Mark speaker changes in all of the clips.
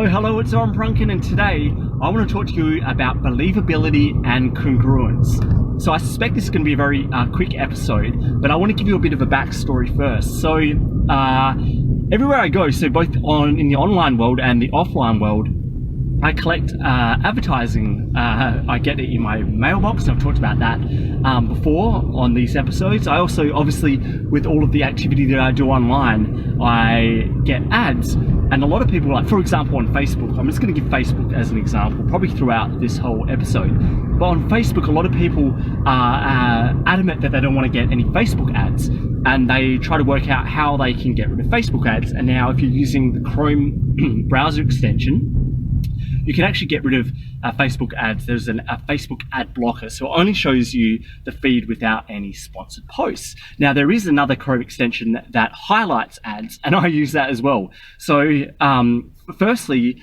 Speaker 1: Hello, it's Oren Prunken, and today I want to talk to you about believability and congruence. So I suspect this is going to be a very quick episode, but I want to give you a bit of a backstory first. So everywhere I go, so both in the online world and the offline world, I collect advertising. I get it in my mailbox, and I've talked about that before on these episodes. I also, obviously, with all of the activity that I do online, I get ads. And a lot of people, like, for example, on Facebook, I'm just going to give Facebook as an example, probably throughout this whole episode. But on Facebook, a lot of people are adamant that they don't want to get any Facebook ads. And they try to work out how they can get rid of Facebook ads. And now, if you're using the Chrome browser extension, you can actually get rid of Facebook ads. There's a Facebook ad blocker, so it only shows you the feed without any sponsored posts. Now, there is another Chrome extension that highlights ads, and I use that as well. So, firstly,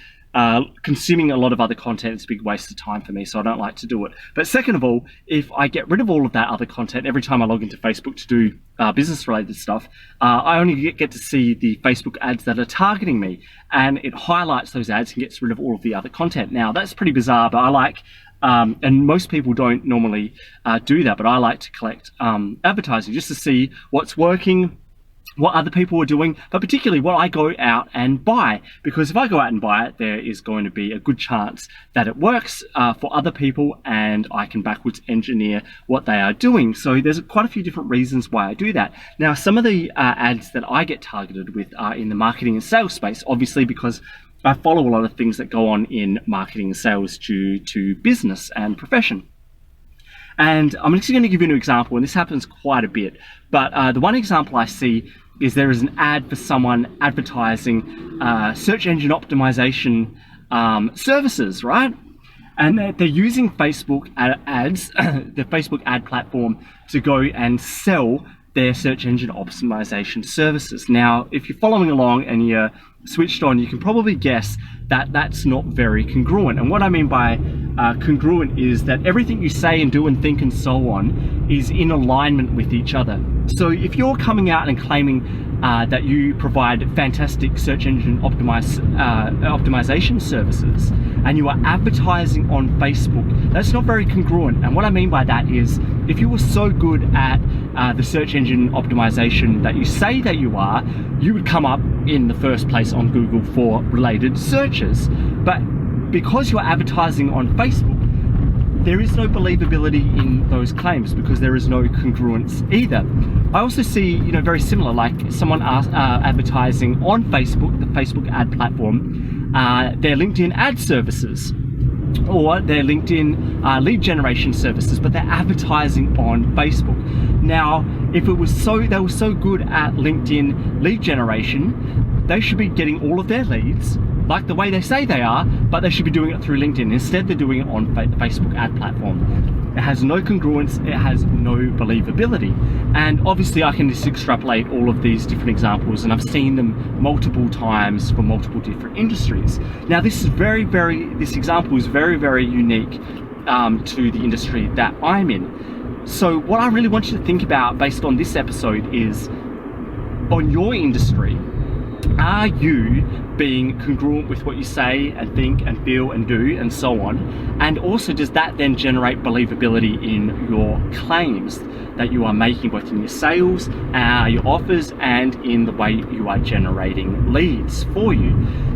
Speaker 1: consuming a lot of other content is a big waste of time for me, so I don't like to do it. But second of all, if I get rid of all of that other content every time I log into Facebook to do business-related stuff, I only get to see the Facebook ads that are targeting me, and it highlights those ads and gets rid of all of the other content. Now, that's pretty bizarre, but I like, and most people don't normally do that, but I like to collect advertising just to see what's working, what other people are doing, but particularly what I go out and buy. Because if I go out and buy it, there is going to be a good chance that it works for other people, and I can backwards engineer what they are doing. So there's quite a few different reasons why I do that. Now, some of the ads that I get targeted with are in the marketing and sales space, obviously, because I follow a lot of things that go on in marketing and sales due to business and profession. And I'm actually going to give you an example, and this happens quite a bit. But the one example I see is there is an ad for someone advertising search engine optimization services, right? And they're using Facebook ads, the Facebook ad platform, to go and sell their search engine optimization services. Now, if you're following along and you're switched on, you can probably guess that that's not very congruent. And what I mean by congruent is that everything you say and do and think and so on is in alignment with each other. So if you're coming out and claiming that you provide fantastic search engine optimization services, and you are advertising on Facebook, that's not very congruent. And what I mean by that is, if you were so good at the search engine optimization that you say that you are, you would come up in the first place on Google for related searches. But because you're advertising on Facebook, there is no believability in those claims because there is no congruence either. I also see, very similar, like someone advertising on Facebook, the Facebook ad platform, their LinkedIn ad services, or their LinkedIn lead generation services, but they're advertising on Facebook. Now, if they were so good at LinkedIn lead generation, they should be getting all of their leads like the way they say they are, but they should be doing it through LinkedIn. Instead, they're doing it on the Facebook ad platform. It has no congruence, it has no believability. And obviously I can just extrapolate all of these different examples, and I've seen them multiple times for multiple different industries. Now, this example is very, very unique to the industry that I'm in. So what I really want you to think about based on this episode is, on your industry, are you being congruent with what you say and think and feel and do and so on? And also, does that then generate believability in your claims that you are making, both in your sales, your offers, and in the way you are generating leads for you?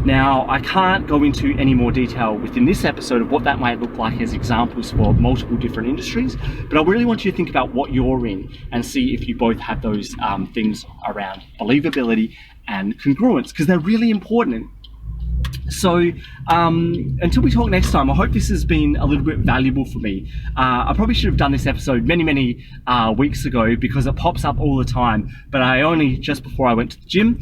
Speaker 1: Now, I can't go into any more detail within this episode of what that might look like as examples for multiple different industries, but I really want you to think about what you're in and see if you both have those things around believability and congruence, because they're really important. So until we talk next time, I hope this has been a little bit valuable for me. I probably should have done this episode many weeks ago because it pops up all the time, but I only, just before I went to the gym,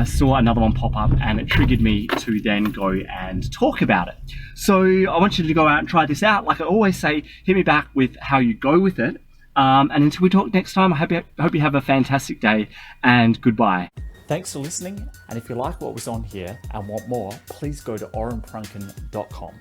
Speaker 1: saw another one pop up, and it triggered me to then go and talk about it. So I want you to go out and try this out. Like I always say, hit me back with how you go with it. And until we talk next time, I hope you have a fantastic day, and goodbye.
Speaker 2: Thanks for listening, and if you like what was on here and want more, please go to orenprunken.com.